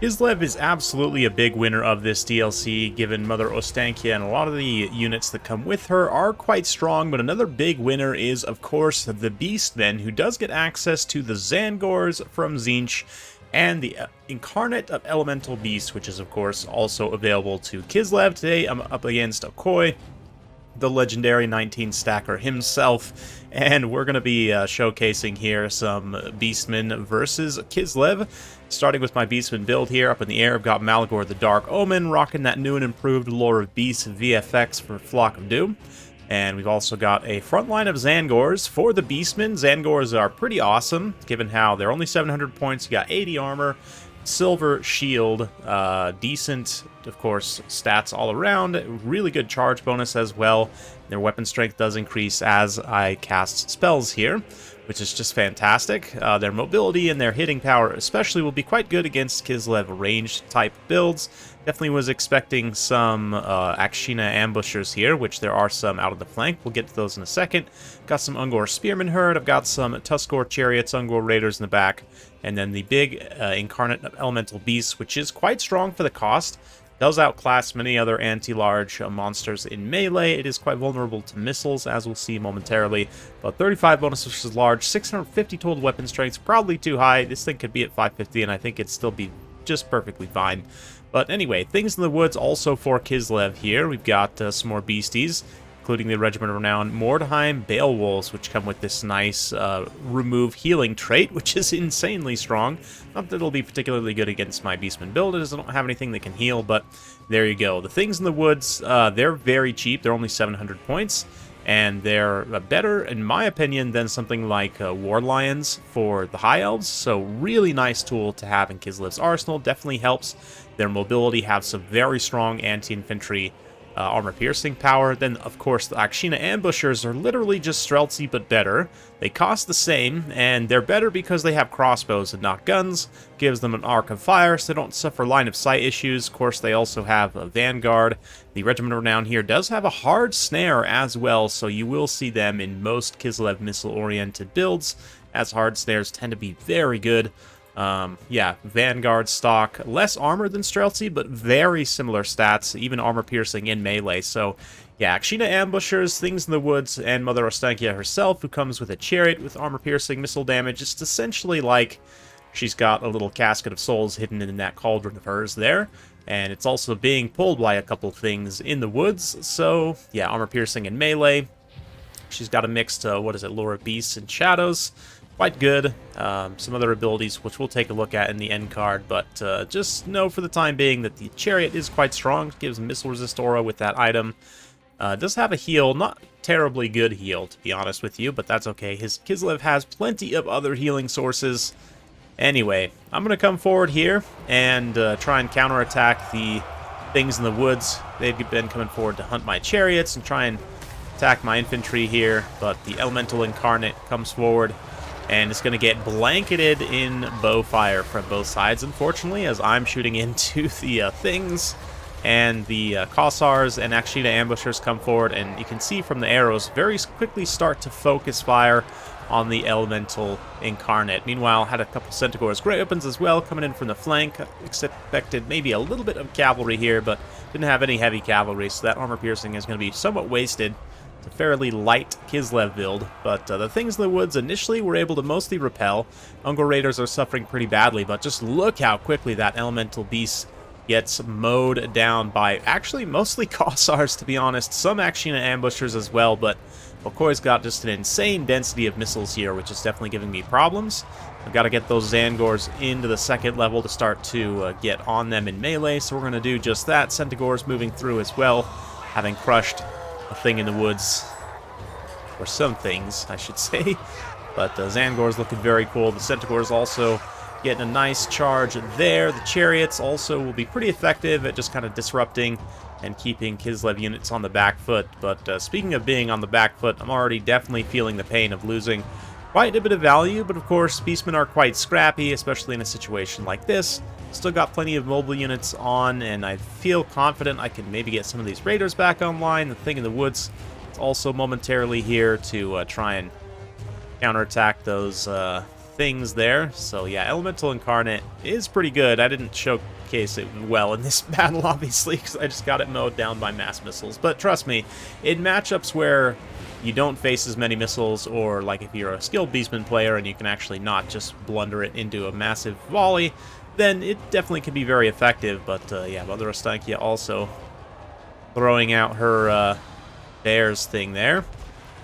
Kislev is absolutely a big winner of this DLC, given Mother Ostankia, and a lot of the units that come with her are quite strong, but another big winner is, of course, the Beastmen, who does get access to the Zangors from Tzeentch, and the Incarnate of Elemental Beast, which is, of course, also available to Kislev. Today, I'm up against Okoy, the legendary 19-stacker himself, and we're going to be showcasing here some Beastmen versus Kislev. Starting with my Beastman build here, up in the air, I've got Malagor the Dark Omen, rocking that new and improved Lore of Beasts VFX for Flock of Doom. And we've also got a front line of Zangors for the Beastmen. Zangors are pretty awesome, given how they're only 700 points, you got 80 armor, silver shield, decent, of course, stats all around, really good charge bonus as well. Their weapon strength does increase as I cast spells here, which is just fantastic. Their mobility and their hitting power especially will be quite good against Kislev ranged type builds. Definitely was expecting some Akshina ambushers here, which there are some out of the flank. We'll get to those in a second. Got some Ungor Spearman herd. I've got some Tuskor Chariots, Ungor Raiders in the back. And then the big Incarnate Elemental Beast, which is quite strong for the cost. Does outclass many other anti-large monsters in melee. It is quite vulnerable to missiles, as we'll see momentarily. But 35 bonus versus large, 650 total weapon strength, probably too high. This thing could be at 550, and I think it'd still be just perfectly fine. But anyway, things in the woods also for Kislev here. We've got some more beasties, including the Regiment of Renown Mordheim Beowulfs, which come with this nice remove healing trait, which is insanely strong. Not that it'll be particularly good against my Beastman build, as I don't have anything that can heal, but there you go. The things in the woods, they're very cheap. They're only 700 points, and they're better, in my opinion, than something like War Lions for the High Elves. So really nice tool to have in Kislev's arsenal. Definitely helps their mobility, have some very strong anti-infantry armor-piercing power. Then, of course, the Akshina ambushers are literally just Streltsy, but better. They cost the same, and they're better because they have crossbows and not guns. Gives them an arc of fire, so they don't suffer line-of-sight issues. Of course, they also have a Vanguard. The Regiment of Renown here does have a hard snare as well, so you will see them in most Kislev missile-oriented builds, as hard snares tend to be very good. Yeah, Vanguard stock, less armor than Streltsy, but very similar stats, even armor piercing in melee. So, yeah, Akshina ambushers, things in the woods, and Mother Ostankia herself, who comes with a chariot with armor piercing missile damage. It's essentially like she's got a little casket of souls hidden in that cauldron of hers there. And it's also being pulled by a couple things in the woods. So, yeah, armor piercing and melee. She's got a mixed, what is it, Lore of Beasts and Shadows. Quite good. Some other abilities, which we'll take a look at in the end card, but just know for the time being that the Chariot is quite strong. Gives missile resist aura with that item. Does have a heal, not terribly good heal, to be honest with you, but that's okay. His Kislev has plenty of other healing sources. Anyway, I'm going to come forward here and try and counterattack the things in the woods. They've been coming forward to hunt my chariots and try and attack my infantry here, but the Elemental Incarnate comes forward, and it's going to get blanketed in bow fire from both sides, unfortunately, as I'm shooting into the things. And the Kossars and Akshina ambushers come forward, and you can see from the arrows very quickly start to focus fire on the Elemental Incarnate. Meanwhile, had a couple Centaur's Great Weapons as well coming in from the flank. Expected maybe a little bit of cavalry here, but didn't have any heavy cavalry, so that armor piercing is going to be somewhat wasted. A fairly light Kislev build, but the things in the woods initially were able to mostly repel. Ungor Raiders are suffering pretty badly, but just look how quickly that Elemental Beast gets mowed down by actually mostly Kossars, to be honest. Some Akshina ambushers as well, but Okoy's got just an insane density of missiles here, which is definitely giving me problems. I've got to get those Zangors into the second level to start to get on them in melee, so we're going to do just that. Centaur's moving through as well, having crushed a thing in the woods, or some things, I should say. But Zangor's looking very cool. The Centaur's also getting a nice charge there. The Chariots also will be pretty effective at just kind of disrupting and keeping Kislev units on the back foot. But speaking of being on the back foot, I'm already definitely feeling the pain of losing quite a bit of value. But of course, Beastmen are quite scrappy, especially in a situation like this. Still got plenty of mobile units on, and I feel confident I can maybe get some of these Raiders back online. The thing in the woods is also momentarily here to try and counterattack those things there. So yeah, Elemental Incarnate is pretty good. I didn't showcase it well in this battle, obviously, because I just got it mowed down by mass missiles. But trust me, in matchups where you don't face as many missiles, or like if you're a skilled Beastman player and you can actually not just blunder it into a massive volley, then it definitely can be very effective. But yeah, Mother Ostankia also throwing out her bears thing there.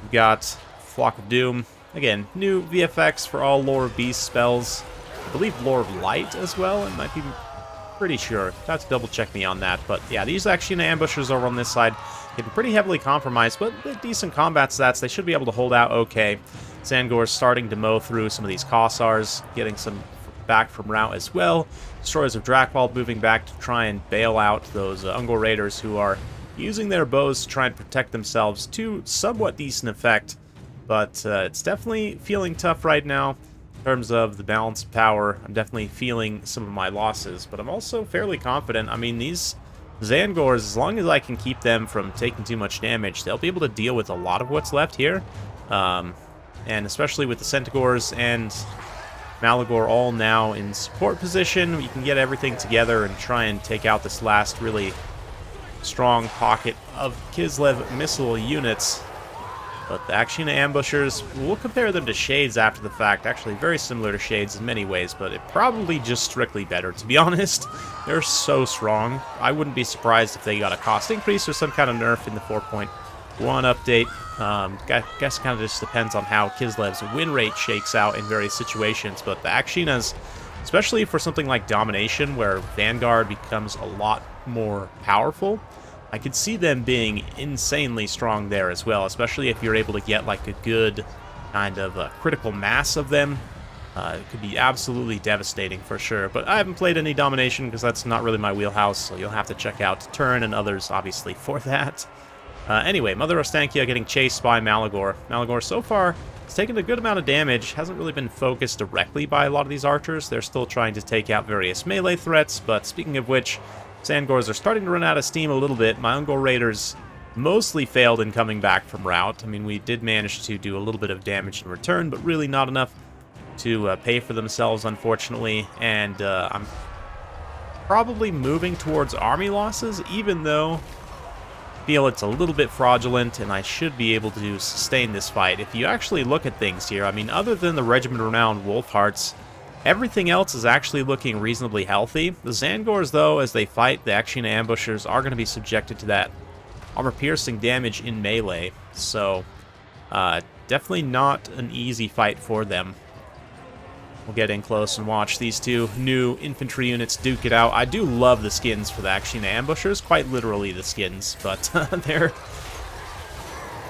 We've got Flock of Doom. Again, new VFX for all Lore of Beast spells. I believe Lore of Light as well. I might be pretty sure. Have to double check me on that. But yeah, these actually ambushers over on this side getting pretty heavily compromised, but decent combat stats. They should be able to hold out okay. Zangor's starting to mow through some of these Kossars, getting some back from route as well. Destroyers of Drakvald moving back to try and bail out those Ungol Raiders who are using their bows to try and protect themselves to somewhat decent effect. But it's definitely feeling tough right now in terms of the balance of power. I'm definitely feeling some of my losses, but I'm also fairly confident. I mean, these Zangors, as long as I can keep them from taking too much damage, they'll be able to deal with a lot of what's left here. And especially with the Centaurs and Malagor all now in support position, you can get everything together and try and take out this last really strong pocket of Kislev missile units. But the Akshina ambushers, we'll compare them to Shades after the fact. Actually, very similar to Shades in many ways, but it probably just strictly better, to be honest. They're so strong. I wouldn't be surprised if they got a cost increase or some kind of nerf in the 4.1 update. Guess kind of just depends on how Kislev's win rate shakes out in various situations. But the Akshinas, especially for something like Domination, where Vanguard becomes a lot more powerful, I could see them being insanely strong there as well, especially if you're able to get like a good kind of critical mass of them. It could be absolutely devastating for sure, but I haven't played any Domination because that's not really my wheelhouse, so you'll have to check out Turn and others, obviously, for that. Anyway, Mother Ostankia getting chased by Malagor. Malagor so far has taken a good amount of damage, hasn't really been focused directly by a lot of these archers. They're still trying to take out various melee threats, but speaking of which, Zangors are starting to run out of steam a little bit. My Ungol Raiders mostly failed in coming back from route. I mean, we did manage to do a little bit of damage in return, but really not enough to pay for themselves, unfortunately. And I'm probably moving towards army losses, even though I feel it's a little bit fraudulent, and I should be able to sustain this fight. If you actually look at things here, I mean, other than the regiment-renowned Wolfhearts, everything else is actually looking reasonably healthy. The Zangors, though, as they fight, the Akshina ambushers are going to be subjected to that armor-piercing damage in melee. So, definitely not an easy fight for them. We'll get in close and watch these two new infantry units duke it out. I do love the skins for the Akshina ambushers, quite literally the skins, but their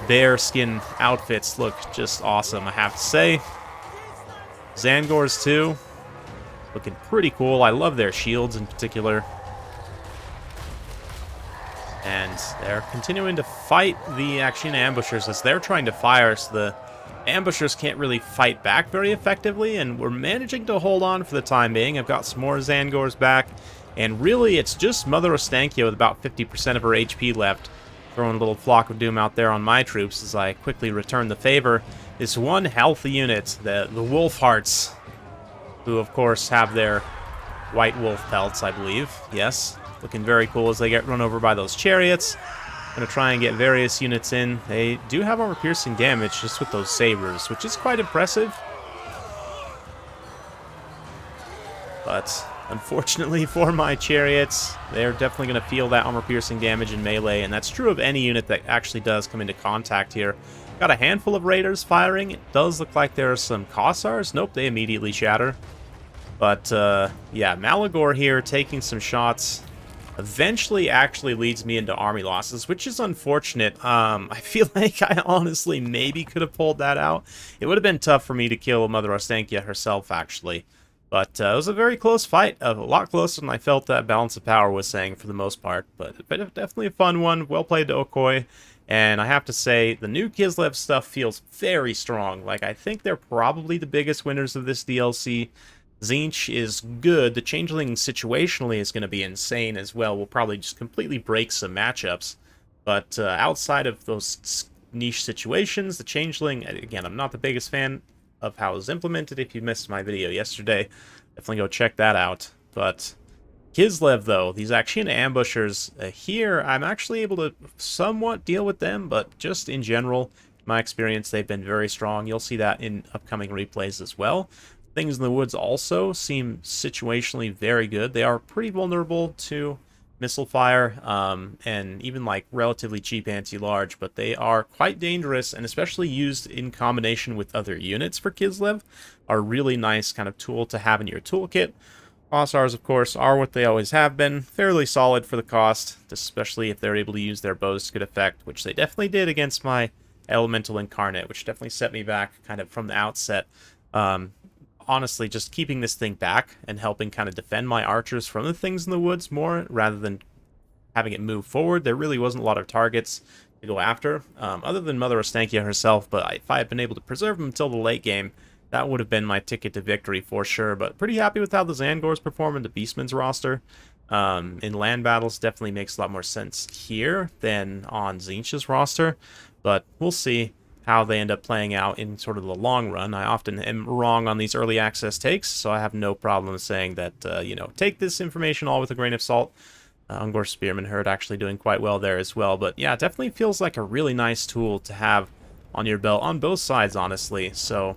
bear skin outfits look just awesome, I have to say. Zangors, too, looking pretty cool. I love their shields in particular. And they're continuing to fight the Akshina ambushers as they're trying to fire, so the ambushers can't really fight back very effectively, and we're managing to hold on for the time being. I've got some more Zangors back, and really it's just Mother Ostankia with about 50% of her HP left, throwing a little Flock of Doom out there on my troops as I quickly return the favor. This one healthy unit, the Wolfhearts, who of course have their white wolf pelts, I believe. Yes, looking very cool as they get run over by those chariots. Gonna try and get various units in. They do have armor-piercing damage just with those sabers, which is quite impressive. But unfortunately for my chariots, they're definitely going to feel that armor-piercing damage in melee, and that's true of any unit that actually does come into contact here. Got a handful of raiders firing. It does look like there are some Kossars. Nope, they immediately shatter. But, yeah, Malagor here taking some shots eventually actually leads me into army losses, which is unfortunate. I feel like I honestly maybe could have pulled that out. It would have been tough for me to kill Mother Ostankia herself, actually. But it was a very close fight, a lot closer than I felt that Balance of Power was saying for the most part. But definitely a fun one. Well played to Okoye. And I have to say, the new Kislev stuff feels very strong. Like, I think they're probably the biggest winners of this DLC. Tzeentch is good. The Changeling situationally is going to be insane as well. We'll probably just completely break some matchups. But outside of those niche situations, the Changeling, again, I'm not the biggest fan of how it was implemented. If you missed my video yesterday, definitely go check that out. But Kislev, though, these Akshin ambushers here, I'm actually able to somewhat deal with them, but just in general, in my experience, they've been very strong. You'll see that in upcoming replays as well. Things in the Woods also seem situationally very good. They are pretty vulnerable to missile fire, and even like relatively cheap anti-large, but they are quite dangerous, and especially used in combination with other units for Kislev, are a really nice kind of tool to have in your toolkit. Hussars, of course, are what they always have been, fairly solid for the cost, especially if they're able to use their bows to good effect, which they definitely did against my Elemental Incarnate, which definitely set me back kind of from the outset. Honestly, just keeping this thing back and helping kind of defend my archers from the Things in the Woods more, rather than having it move forward. There really wasn't a lot of targets to go after, other than Mother Ostankia herself, but if I had been able to preserve them until the late game, that would have been my ticket to victory for sure. But pretty happy with how the Zangors perform in the Beastmen's roster. In land battles, definitely makes a lot more sense here than on Tzeentch's roster, but we'll see how they end up playing out in sort of the long run. I often am wrong on these early access takes, so I have no problem saying that, you know, take this information all with a grain of salt. Ungor Spearman Herd actually doing quite well there as well. But yeah, it definitely feels like a really nice tool to have on your belt on both sides, honestly. So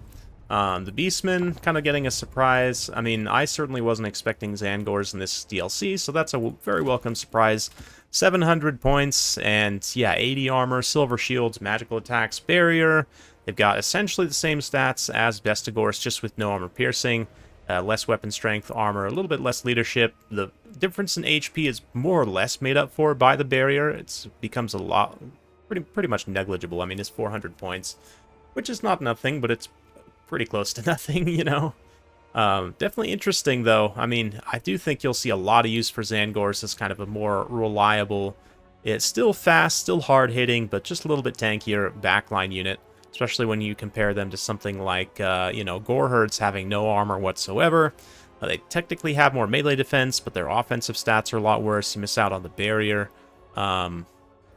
the Beastmen kind of getting a surprise. I mean, I certainly wasn't expecting Zangors in this DLC, so that's a very welcome surprise. 700 points, and yeah, 80 armor, silver shields, magical attacks, barrier. They've got essentially the same stats as Bestigors, just with no armor piercing, less weapon strength, armor, a little bit less leadership. The difference in HP is more or less made up for by the barrier. It becomes a lot, pretty much negligible. I mean, it's 400 points, which is not nothing, but it's pretty close to nothing, you know. Definitely interesting, though. I mean, I do think you'll see a lot of use for Zangors as kind of a more reliable, it's still fast, still hard-hitting, but just a little bit tankier backline unit, especially when you compare them to something like, you know, Goreherds having no armor whatsoever. They technically have more melee defense, but their offensive stats are a lot worse. You miss out on the barrier,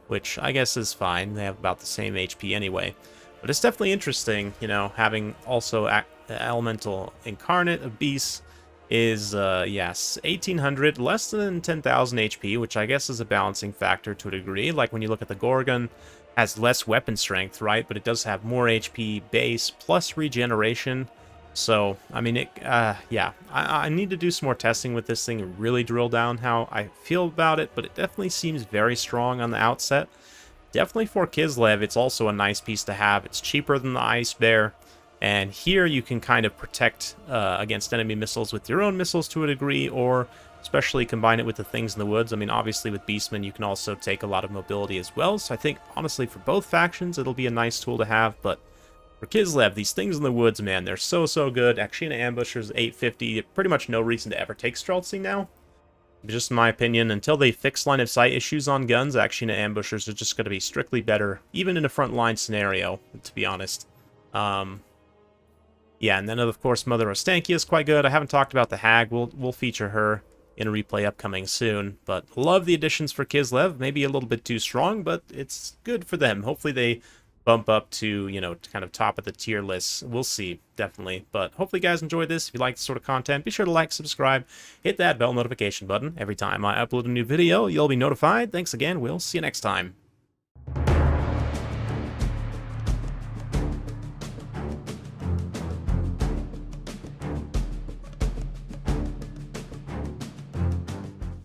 which I guess is fine. They have about the same HP anyway. But it's definitely interesting, you know, having also Elemental Incarnate of Beasts is, yes, 1800, less than 10,000 HP, which I guess is a balancing factor to a degree. Like when you look at the Gorgon, has less weapon strength, right? But it does have more HP base plus regeneration. So, I mean, yeah, I need to do some more testing with this thing and really drill down how I feel about it, but it definitely seems very strong on the outset. Definitely for Kislev, it's also a nice piece to have. It's cheaper than the Ice Bear, and here you can kind of protect against enemy missiles with your own missiles to a degree, or especially combine it with the Things in the Woods. I mean, obviously with Beastmen, you can also take a lot of mobility as well, so I think, honestly, for both factions, it'll be a nice tool to have, but for Kislev, these Things in the Woods, man, they're so good. Akshina Ambushers, 850, pretty much no reason to ever take Streltsy now. Just in my opinion, until they fix line of sight issues on guns, Akshina Ambushers are just going to be strictly better, even in a frontline scenario, to be honest. Yeah, and then of course Mother Ostankia is quite good. I haven't talked about the Hag. We'll feature her in a replay upcoming soon. But love the additions for Kislev. Maybe a little bit too strong, but it's good for them. Hopefully they bump up to, you know, kind of top of the tier list. We'll see, definitely. But hopefully you guys enjoyed this. If you like this sort of content, be sure to like, subscribe, hit that bell notification button. Every time I upload a new video, you'll be notified. Thanks again. We'll see you next time.